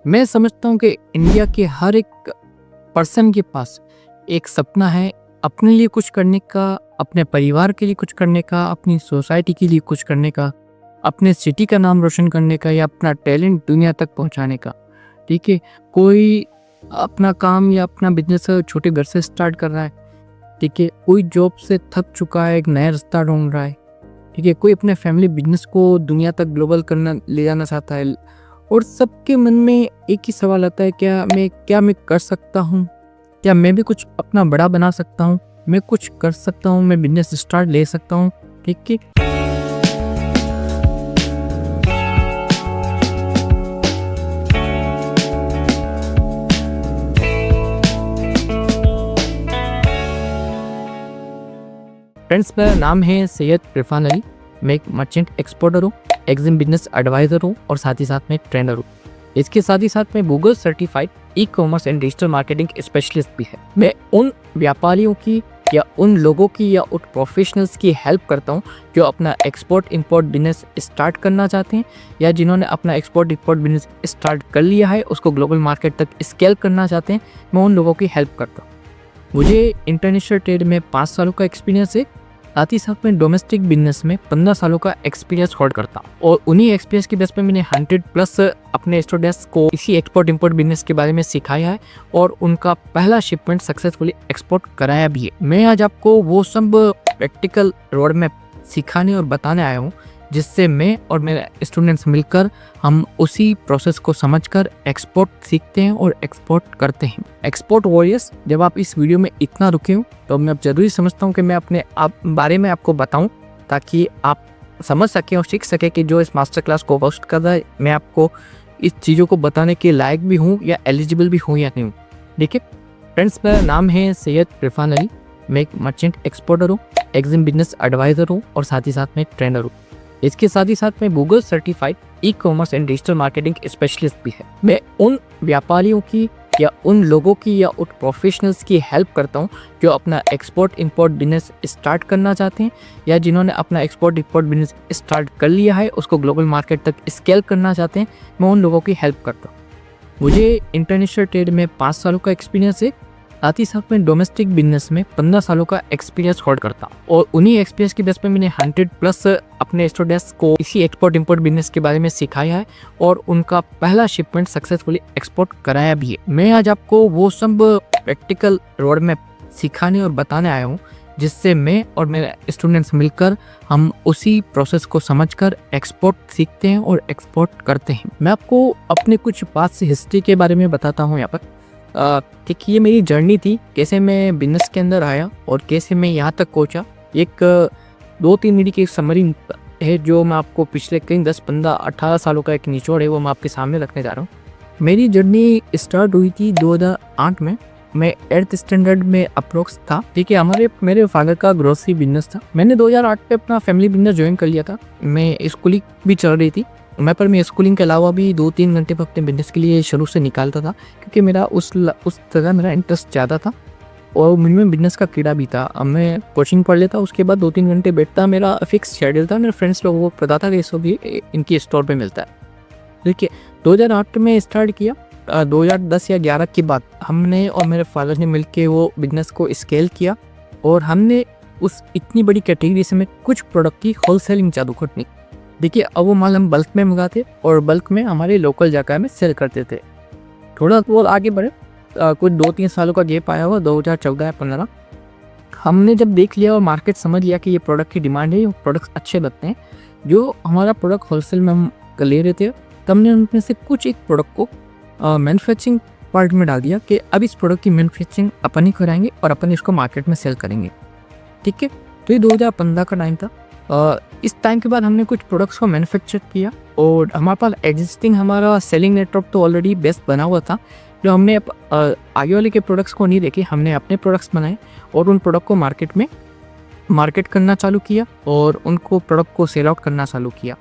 मैं समझता हूँ कि इंडिया के हर एक पर्सन के पास एक सपना है अपने लिए कुछ करने का, अपने परिवार के लिए कुछ करने का, अपनी सोसाइटी के लिए कुछ करने का, अपने सिटी का नाम रोशन करने का या अपना टैलेंट दुनिया तक पहुंचाने का। ठीक है, कोई अपना काम या अपना बिजनेस छोटे घर से स्टार्ट कर रहा है। ठीक है, कोई जॉब से थक चुका है, एक नया रास्ता ढूंढ रहा है। ठीक है, कोई अपने फैमिली बिजनेस को दुनिया तक ग्लोबल करना ले जाना चाहता है। और सबके मन में एक ही सवाल आता है, क्या मैं कर सकता हूँ? क्या मैं भी कुछ अपना बड़ा बना सकता हूँ? मैं कुछ कर सकता हूँ, मैं बिजनेस स्टार्ट ले सकता हूँ। ठीक है, फ्रेंड्स, मेरा नाम है सैयद इरफान अली। मैं एक मर्चेंट एक्सपोर्टर हूँ, एग्जिम बिजनेस एडवाइज़र हूँ और साथ ही साथ में ट्रेनर हूँ। इसके साथ ही साथ मैं Google certified e commerce and digital marketing specialist भी है। मैं उन व्यापारियों की या उन लोगों की या उन प्रोफेशनल्स की हेल्प करता हूँ जो अपना एक्सपोर्ट इंपोर्ट बिजनेस स्टार्ट करना चाहते हैं या जिन्होंने अपना एक्सपोर्ट इंपोर्ट बिजनेस स्टार्ट कर लिया है, उसको ग्लोबल मार्केट तक स्केल करना चाहते हैं। मैं उन लोगों की हेल्प करता हूँ। मुझे इंटरनेशनल ट्रेड में 5 सालों का एक्सपीरियंस है, साथ ही साथ में डोमेस्टिक बिजनेस में 15 सालों का एक्सपीरियंस होल्ड करता हूँ। और उन्हीं एक्सपीरियंस की बेस पे मैंने 100+ अपने स्टूडेंट्स को इसी एक्सपोर्ट इंपोर्ट बिजनेस के बारे में सिखाया है और उनका पहला शिपमेंट सक्सेसफुली एक्सपोर्ट कराया भी है। मैं आज आपको वो सब प्रैक्टिकल रोड मैप सिखाने और बताने आया हूँ जिससे मैं और मेरे स्टूडेंट्स मिलकर हम उसी प्रोसेस को समझकर एक्सपोर्ट सीखते हैं और एक्सपोर्ट करते हैं। एक्सपोर्ट वॉरियर्स, जब आप इस वीडियो में इतना रुके हो तो मैं अब जरूरी समझता हूँ कि मैं अपने बारे में आपको बताऊँ ताकि आप समझ सकें और सीख सकें कि जो इस मास्टर क्लास को होस्ट कर रहा है, मैं आपको इस चीज़ों को बताने के लायक भी हूँ या एलिजिबल भी हूँ या नहीं हूँ। ठीक है फ्रेंड्स, मेरा नाम है सैयद इरफान अली। मैं एक मर्चेंट एक्सपोर्टर हूँ, एग्जिम बिजनेस एडवाइज़र हूँ और साथ ही साथ में ट्रेनर हूँ। इसके साथ ही साथ में Google certified e commerce and digital marketing specialist भी है। मैं उन व्यापारियों की या उन लोगों की या उन प्रोफेशनल्स की हेल्प करता हूँ जो अपना एक्सपोर्ट इंपोर्ट बिजनेस स्टार्ट करना चाहते हैं या जिन्होंने अपना एक्सपोर्ट इंपोर्ट बिजनेस स्टार्ट कर लिया है, उसको ग्लोबल मार्केट तक स्केल करना चाहते हैं। मैं उन लोगों की हेल्प करता हूँ। मुझे इंटरनेशनल ट्रेड में 5 सालों का एक्सपीरियंस है, साथ ही साथ में डोमेस्टिक बिजनेस में 15 सालों का एक्सपीरियंस होल्ड करता हूँ। और उन्हीं एक्सपीरियंस की बेस पे मैंने 100+ अपने स्टूडेंट्स को इसी एक्सपोर्ट इंपोर्ट बिजनेस के बारे में सिखाया है और उनका पहला शिपमेंट सक्सेसफुली एक्सपोर्ट कराया भी है। मैं आज आपको वो सब प्रैक्टिकल रोड मैप सिखाने और बताने आया हूँ जिससे मैं और मेरे स्टूडेंट्स मिलकर हम उसी प्रोसेस को समझकर एक्सपोर्ट सीखते हैं और एक्सपोर्ट करते हैं। मैं आपको अपने कुछ पास्ट हिस्ट्री के बारे में बताता हूँ यहाँ पर। ठीक, ये मेरी जर्नी थी, कैसे मैं बिजनेस के अंदर आया और कैसे मैं यहाँ तक पहुँचा। एक 2-3 मिनट की एक समरी है जो मैं आपको पिछले कई 10, 15, 18 सालों का एक निचोड़ है, वो मैं आपके सामने रखने जा रहा हूँ। मेरी जर्नी स्टार्ट हुई थी 2008 में। मैं 8th स्टैंडर्ड में अप्रोक्स था। ठीक है, मेरे फादर का ग्रोसरी बिजनेस था। मैंने 2008 पे अपना फैमिली बिजनेस ज्वाइन कर लिया था। मैं स्कूलिंग भी चल रही थी। मैं स्कूलिंग के अलावा भी 2-3 घंटे अपने बिजनेस के लिए शुरू से निकालता था क्योंकि मेरा उस तरह मेरा इंटरेस्ट ज़्यादा था और मुझमें बिजनेस का कीड़ा भी था। अब मैं कोचिंग पढ़ लेता, उसके बाद 2-3 घंटे बैठता, मेरा फिक्स शेड्यूल था। मेरे फ्रेंड्स लोगों को पता था कि इसको भी इनकी स्टोर पे मिलता है। देखिए, 2008 में स्टार्ट किया। 2010 या 11 के बाद हमने और मेरे फादर ने मिलकर वो बिजनेस को स्केल किया और हमने उस इतनी बड़ी कैटेगरी से में कुछ प्रोडक्ट की होलसेलिंग चालू करनी। देखिए, अब वो माल हम बल्क में मंगाते और बल्क में हमारे लोकल जगह में सेल करते थे। थोड़ा वो आगे बढ़े, कुछ 2-3 सालों का गैप आया हुआ, 2014 या 15 हमने जब देख लिया और मार्केट समझ लिया कि ये प्रोडक्ट की डिमांड है, ये प्रोडक्ट्स अच्छे लगते हैं, जो हमारा प्रोडक्ट होलसेल में हम ले रहे थे, तब हमने उनमें से कुछ एक प्रोडक्ट को मैन्युफैक्चरिंग पार्ट में डाल दिया कि अब इस प्रोडक्ट की मैन्युफैक्चरिंग अपन ही कराएंगे और अपन इसको मार्केट में सेल करेंगे। ठीक है, तो ये 2015 का टाइम था। इस टाइम के बाद हमने कुछ प्रोडक्ट्स को मैन्युफैक्चर किया और हमारे पास एग्जिस्टिंग हमारा सेलिंग नेटवर्क तो ऑलरेडी बेस्ट बना हुआ था। जो हमने आगे वाले के प्रोडक्ट्स को नहीं देखे, हमने अपने प्रोडक्ट्स बनाए और उन प्रोडक्ट को मार्केट करना चालू किया और उनको प्रोडक्ट को सेल आउट करना चालू किया।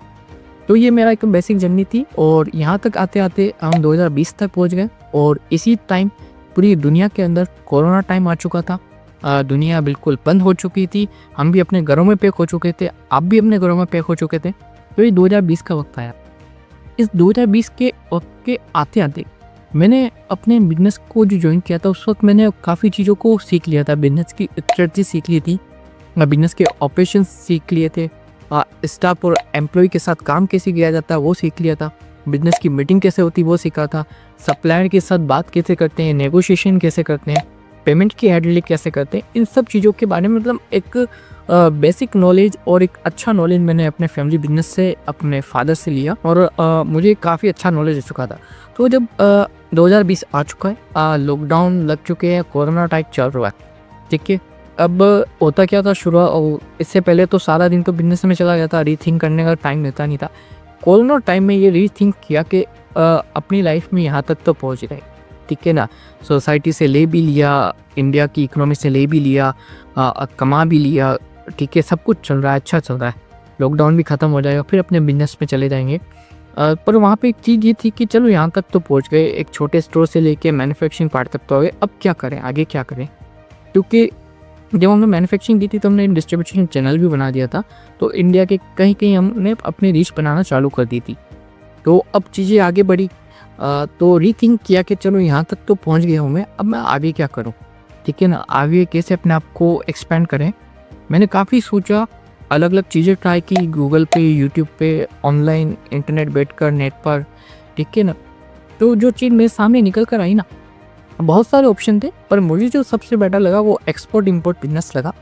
तो ये मेरा एक बेसिक जर्नी थी और यहाँ तक आते आते हम 2020 तक पहुँच गए और इसी टाइम पूरी दुनिया के अंदर कोरोना टाइम आ चुका था। दुनिया बिल्कुल बंद हो चुकी थी, हम भी अपने घरों में पैक हो चुके थे, आप भी अपने घरों में पैक हो चुके थे। तो ये 2020 का वक्त आया। इस 2020 के वक्त के आते आते मैंने अपने बिज़नेस को जो जॉइन किया था, उस वक़्त मैंने काफ़ी चीज़ों को सीख लिया था। बिज़नेस की स्ट्रेटजी सीख ली थी, बिज़नेस के ऑपरेशंस सीख लिए थे, स्टाफ और एम्प्लॉय के साथ काम कैसे किया जाता है वो सीख लिया था, बिज़नेस की मीटिंग कैसे होती है वो सीखा था, सप्लायर के साथ बात कैसे करते हैं, नेगोशिएशन कैसे करते हैं, पेमेंट की हैंडलिंग कैसे करते हैं। इन सब चीज़ों के बारे में मतलब एक बेसिक नॉलेज और एक अच्छा नॉलेज मैंने अपने फैमिली बिज़नेस से, अपने फादर से लिया और मुझे काफ़ी अच्छा नॉलेज हो चुका था। तो जब 2020 आ चुका है, लॉकडाउन लग चुके हैं, कोरोना टाइप चल रहा है, ठीक है। अब होता क्या था इससे पहले तो सारा दिन तो बिज़नेस में चला गया था, रीथिंक करने का टाइम मिलता नहीं था। कोरोना टाइम में ये रीथिंक किया कि अपनी लाइफ में यहाँ तक तो पहुँच गए, ठीक है ना। सोसाइटी से ले भी लिया, इंडिया की इकोनॉमी से ले भी लिया, कमा भी लिया, ठीक है, सब कुछ चल रहा है, अच्छा चल रहा है। लॉकडाउन भी ख़त्म हो जाएगा, फिर अपने बिज़नेस में चले जाएंगे। पर वहाँ पे एक चीज़ ये थी कि चलो यहाँ तक तो पहुँच गए, एक छोटे स्टोर से लेके मैन्युफैक्चरिंग पार्ट तक तो आ गए, अब क्या करें, आगे क्या करें। क्योंकि जब हमने मैन्युफैक्चरिंग की थी तो हमने डिस्ट्रीब्यूशन चैनल भी बना दिया था, तो इंडिया के कहीं कहीं हमने अपनी रीच बनाना चालू कर दी थी। तो अब चीज़ें आगे बढ़ी, तो रीथिंक किया कि चलो यहाँ तक तो पहुँच गया हूँ मैं, अब मैं आगे क्या करूँ, ठीक है ना, आगे कैसे अपने आप को एक्सपेंड करें। मैंने काफ़ी सोचा, अलग अलग चीज़ें ट्राई की, गूगल पे, यूट्यूब पे, ऑनलाइन इंटरनेट बैठकर नेट पर, ठीक है ना। तो जो चीज़ मेरे सामने निकल कर आई ना, बहुत सारे ऑप्शन थे, पर मुझे जो सबसे बेटर लगा वो एक्सपोर्ट इंपोर्ट बिजनेस लगा।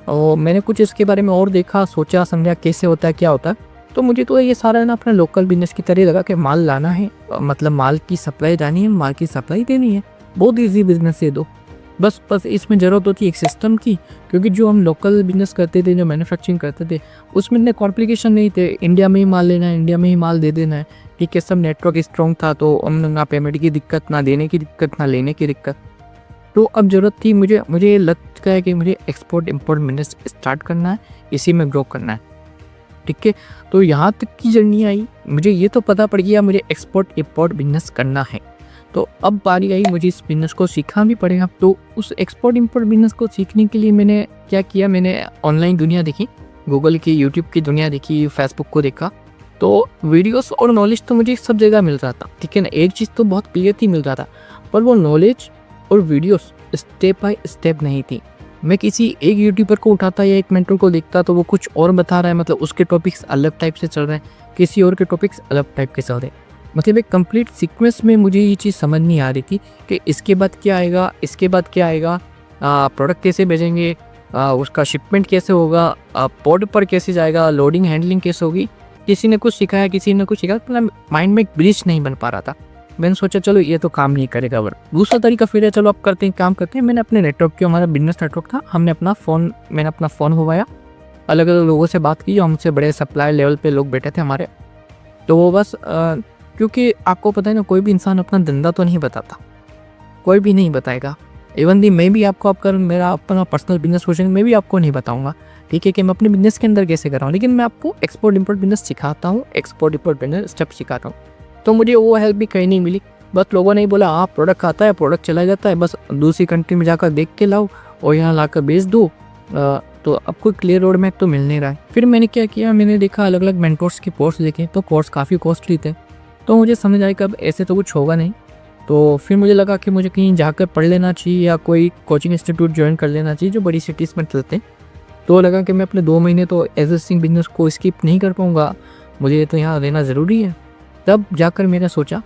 और मैंने कुछ इसके बारे में और देखा, सोचा समझा कैसे होता है, क्या होता है। तो मुझे तो ये सारा ना अपना लोकल बिजनेस की तरह लगा कि माल लाना है, मतलब माल की सप्लाई जानी है, माल की सप्लाई देनी है, बहुत ईजी बिजनेस है दो। बस इसमें ज़रूरत होती है एक सिस्टम की, क्योंकि जो हम लोकल बिजनेस करते थे, जो मैन्युफैक्चरिंग करते थे, उसमें इतने कॉम्प्लिकेशन नहीं थे। इंडिया में ही माल लेना है, इंडिया में ही माल दे देना है, ठीक है। सब नेटवर्क स्ट्रॉन्ग था, तो हम ना पेमेंट की दिक्कत, ना देने की दिक्कत, ना लेने की दिक्कत। तो अब ज़रूरत थी मुझे ये लग चुका है कि मुझे एक्सपोर्ट इम्पोर्ट बिजनेस स्टार्ट करना है, इसी में ग्रो करना है, ठीक है। तो यहाँ तक की जर्नी आई, मुझे ये तो पता पड़ गया मुझे एक्सपोर्ट इम्पोर्ट बिजनेस करना है। तो अब बारी आई, मुझे इस बिज़नेस को सीखना भी पड़ेगा। तो उस एक्सपोर्ट इम्पोर्ट बिज़नेस को सीखने के लिए मैंने क्या किया, मैंने ऑनलाइन दुनिया देखी, गूगल की, यूट्यूब की दुनिया देखी, फेसबुक को देखा। तो वीडियोस और नॉलेज तो मुझे सब जगह मिल रहा था, ठीक है ना। एक चीज़ तो बहुत क्लियर थी, मिल रहा था, पर वो नॉलेज और वीडियोस स्टेप बाय स्टेप नहीं थी। मैं किसी एक यूट्यूबर को उठाता या एक मेंटर को देखता तो वो कुछ और बता रहा है, मतलब उसके टॉपिक्स अलग टाइप से चल रहे हैं, किसी और के टॉपिक्स अलग टाइप के चल रहे हैं। मतलब एक कंप्लीट सीक्वेंस में मुझे ये चीज़ समझ नहीं आ रही थी कि इसके बाद क्या आएगा, इसके बाद क्या आएगा, प्रोडक्ट कैसे भेजेंगे, उसका शिपमेंट कैसे होगा, पोर्ट पर कैसे जाएगा, लोडिंग हैंडलिंग कैसे होगी। किसी ने कुछ सिखाया, किसी ने कुछ सिखाया, मतलब माइंड में एक ब्रिज नहीं बन पा रहा था। मैंने सोचा चलो ये तो काम नहीं करेगा। वर दूसरा तरीका फिर है, चलो अब करते हैं, काम करते हैं। मैंने अपने नेटवर्क की, हमारा बिजनेस नेटवर्क था, मैंने अपना फ़ोन घुमाया, अलग अलग लोगों से बात की, हमसे बड़े सप्लायर लेवल पे लोग बैठे थे हमारे। तो वो बस क्योंकि आपको पता है ना, कोई भी इंसान अपना धंधा तो नहीं बताता, कोई भी नहीं बताएगा। इवन दी मैं भी आपको, आपका मेरा अपना पर्सनल बिजनेस हो, मैं भी आपको नहीं बताऊंगा, ठीक है, कि मैं अपने बिजनेस के अंदर कैसे कर रहा हूँ। लेकिन मैं आपको एक्सपोर्ट इम्पोर्ट बिजनेस सिखाता हूँ, एक्सपोर्ट इम्पोर्ट बिजनेस स्टेप सिखाता हूँ। तो मुझे वो हेल्प भी कहीं नहीं मिली। बस लोगों ने ही बोला, हाँ प्रोडक्ट आता है, प्रोडक्ट चला जाता है, बस दूसरी कंट्री में जाकर देख के लाओ और यहाँ ला कर बेच दो। तो अब कोई क्लियर रोड मैप तो मिल नहीं रहा है। फिर मैंने क्या किया, मैंने देखा अलग अलग मेंटोर्स के कोर्स देखे, तो कोर्स काफ़ी कॉस्टली थे। तो मुझे समझ आया कि अब ऐसे तो कुछ होगा नहीं। तो फिर मुझे लगा कि मुझे कहीं जाकर पढ़ लेना चाहिए या कोई कोचिंग इंस्टीट्यूट ज्वाइन कर लेना चाहिए जो बड़ी सिटीज़ में चलते हैं। तो लगा कि मैं अपने 2 महीने तो एग्जिस्टिंग बिजनेस को स्किप नहीं कर पाऊँगा, मुझे तो यहाँ रहना ज़रूरी है। तब जाकर मैंने सोचा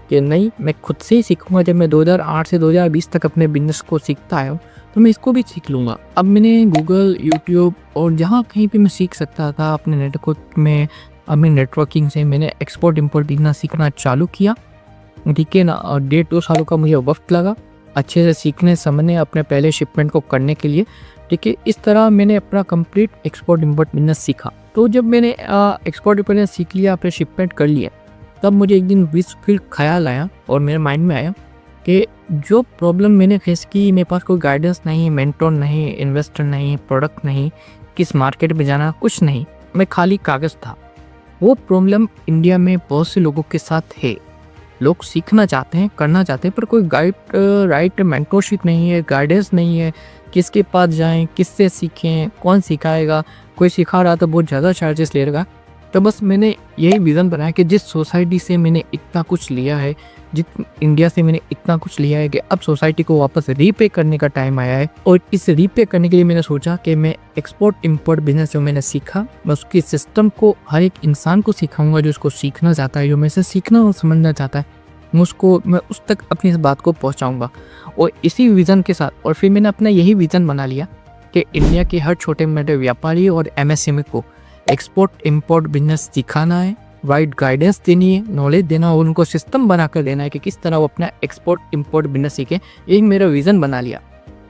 कि नहीं, मैं खुद से ही सीखूंगा। जब मैं 2008 से 2020 तक अपने बिजनेस को सीखता आया हूँ, तो मैं इसको भी सीख लूँगा। अब मैंने गूगल, यूट्यूब और जहाँ कहीं पे मैं सीख सकता था अपने नेटवर्क में, अपनी नेटवर्किंग से मैंने एक्सपोर्ट इम्पोर्ट बिजनेस सीखना चालू किया, ठीक है ना। और 1.5-2 सालों का मुझे वक्त लगा अच्छे से सीखने, समझने, अपने पहले शिपमेंट को करने के लिए, ठीक है। इस तरह मैंने अपना कंप्लीट एक्सपोर्ट इम्पोर्ट बिजनेस सीखा। तो जब मैंने एक्सपोर्ट इम्पोर्ट बिजनेस सीख लिया, अपने शिपमेंट कर लिया, तब मुझे एक दिन फिर ख्याल आया और मेरे माइंड में आया कि जो प्रॉब्लम मैंने फेस की, मेरे पास कोई गाइडेंस नहीं, मेंटोर नहीं, इन्वेस्टर नहीं, प्रोडक्ट नहीं, किस मार्केट में जाना, कुछ नहीं, मैं खाली कागज़ था। वो प्रॉब्लम इंडिया में बहुत से लोगों के साथ है। लोग सीखना चाहते हैं, करना चाहते हैं, पर कोई राइट मेंटोरशिप नहीं है, गाइडेंस नहीं है, किसके पास जाएं, किससे सीखें, कौन सिखाएगा, कोई सिखा रहा तो बहुत ज़्यादा चार्जेस ले रहा। तो बस मैंने यही विज़न बनाया कि जिस सोसाइटी से मैंने इतना कुछ लिया है, इंडिया से मैंने इतना कुछ लिया है कि अब सोसाइटी को वापस रीपे करने का टाइम आया है। और इस रीपे करने के लिए मैंने सोचा कि मैं एक्सपोर्ट इंपोर्ट बिजनेस जो मैंने सीखा, मैं उसकी सिस्टम को हर एक इंसान को सिखाऊंगा जो उसको सीखना चाहता है, जो मेरे से सीखना और समझना चाहता है। मैं उस तक अपनी इस बात को पहुँचाऊँगा। और इसी विज़न के साथ और फिर मैंने अपना यही विज़न बना लिया कि इंडिया के हर छोटे मोटे व्यापारी और MSME को एक्सपोर्ट इंपोर्ट बिजनेस सिखाना है, राइट गाइडेंस देनी है, नॉलेज देना और उनको सिस्टम बना कर देना है कि किस तरह वो अपना एक्सपोर्ट इंपोर्ट बिजनेस सीखें। यही मेरा विज़न बना लिया।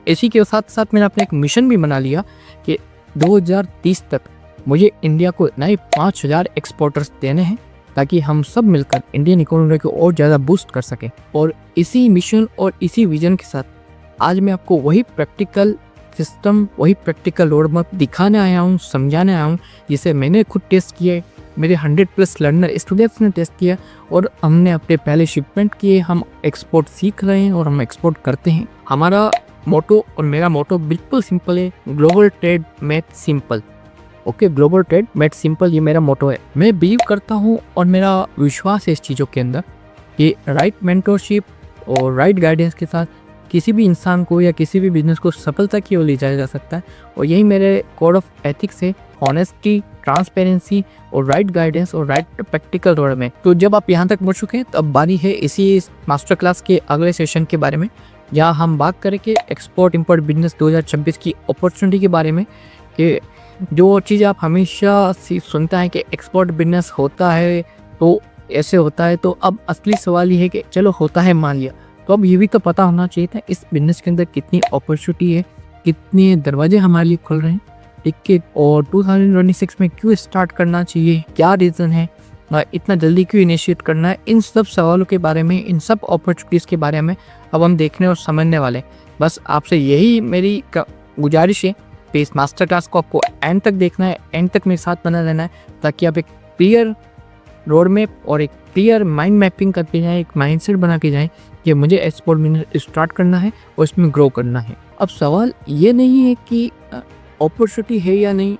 इसी के साथ साथ मैंने अपना एक मिशन भी बना लिया कि 2030 तक मुझे इंडिया को नए 5000 एक्सपोर्टर्स देने हैं, ताकि हम सब मिलकर इंडियन इकोनॉमी को और ज़्यादा बूस्ट कर सकें। और इसी मिशन और इसी विज़न के साथ आज मैं आपको वही प्रैक्टिकल सिस्टम, वही प्रैक्टिकल रोड मैप दिखाने आया हूँ, समझाने आया हूँ, जिसे मैंने खुद टेस्ट किया है, मेरे 100+ लर्नर स्टूडेंट्स ने टेस्ट किया और हमने अपने पहले शिपमेंट किए। हम एक्सपोर्ट सीख रहे हैं और हम एक्सपोर्ट करते हैं। हमारा मोटो और मेरा मोटो बिल्कुल सिंपल है, global trade made simple. Okay, global trade made simple, ये मेरा मोटो है। मैं बिलीव करता हूँ और मेरा विश्वास है इस चीज़ों के अंदर कि राइट मेंटरशिप और राइट गाइडेंस के साथ किसी भी इंसान को या किसी भी बिजनेस को सफलता की ओर ले जाया जा सकता है। और यही मेरे कोड ऑफ एथिक्स है, ऑनेस्टी, ट्रांसपेरेंसी और राइट गाइडेंस और राइट प्रैक्टिकल रोड में। तो जब आप यहाँ तक पहुँच चुके हैं तो अब बारी है इसी मास्टर क्लास के अगले सेशन के बारे में, जहाँ हम बात करेंगे एक्सपोर्ट इंपोर्ट बिजनेस 2026 की अपॉर्चुनिटी के बारे में। कि जो चीज़ आप हमेशा सुनता है कि एक्सपोर्ट बिजनेस होता है तो ऐसे होता है, तो अब असली सवाल ये है कि चलो होता है मान लिया, तो अब ये भी तो पता होना चाहिए था इस बिजनेस के अंदर कितनी अपॉर्चुनिटी है, कितने दरवाजे हमारे लिए खुल रहे हैं, ठीक है। और 2026 में क्यों स्टार्ट करना चाहिए, क्या रीज़न है, इतना जल्दी क्यों इनिशिएट करना है, इन सब सवालों के बारे में, इन सब अपॉर्चुनिटीज़ के बारे में अब हम देखने और समझने वाले हैं। बस आपसे यही मेरी गुजारिश है कि इस मास्टर क्लास को आपको एंड तक देखना है, एंड तक मेरे साथ बना रहना है, ताकि आप एक क्लियर रोड मैप और एक क्लियर माइंड मैपिंग करके जाएँ, एक माइंडसेट बना के जाएँ कि मुझे एक्सपोर्ट बिजनेस स्टार्ट करना है और इसमें ग्रो करना है। अब सवाल ये नहीं है कि अपॉर्चुनिटी है या नहीं,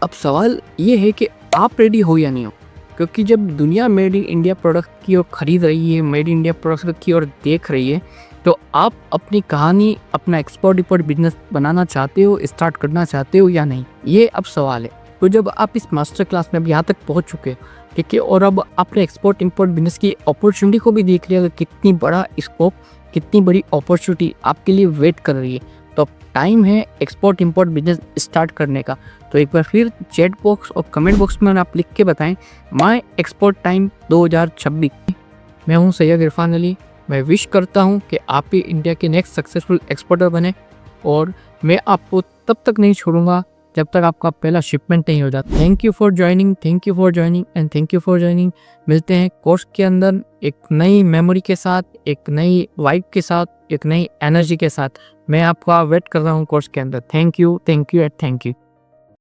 अब सवाल ये है कि आप रेडी हो या नहीं हो। क्योंकि जब दुनिया मेड इन इंडिया प्रोडक्ट की ओर खरीद रही है, मेड इन इंडिया प्रोडक्ट की ओर देख रही है, तो आप अपनी कहानी, अपना एक्सपोर्ट इंपोर्ट बिजनेस बनाना चाहते हो, स्टार्ट करना चाहते हो या नहीं, ये अब सवाल है। तो जब आप इस मास्टर क्लास में अब यहाँ तक पहुँच चुके हो, ठीक है, और अब आपने एक्सपोर्ट इंपोर्ट बिजनेस की अपॉर्चुनिटी को भी देख लिया कि कितनी बड़ा स्कोप, कितनी बड़ी अपॉर्चुनिटी आपके लिए वेट कर रही है, तो टाइम है एक्सपोर्ट इंपोर्ट बिजनेस स्टार्ट करने का। तो एक बार फिर चैट बॉक्स और कमेंट बॉक्स में आप लिख के बताएं माय एक्सपोर्ट टाइम 2026। मैं हूं सैयद इरफान अली। मैं विश करता हूं कि आप भी इंडिया के नेक्स्ट सक्सेसफुल एक्सपोर्टर बने, और मैं आपको तब तक नहीं छोड़ूंगा जब तक आपका पहला शिपमेंट नहीं हो जाता। Thank you for joining and thank you for joining. मिलते हैं कोर्स के अंदर एक नई मेमोरी के साथ, एक नई वाइब के साथ, एक नई एनर्जी के साथ। मैं आपका वेट कर रहा हूँ कोर्स के अंदर। Thank you and thank you.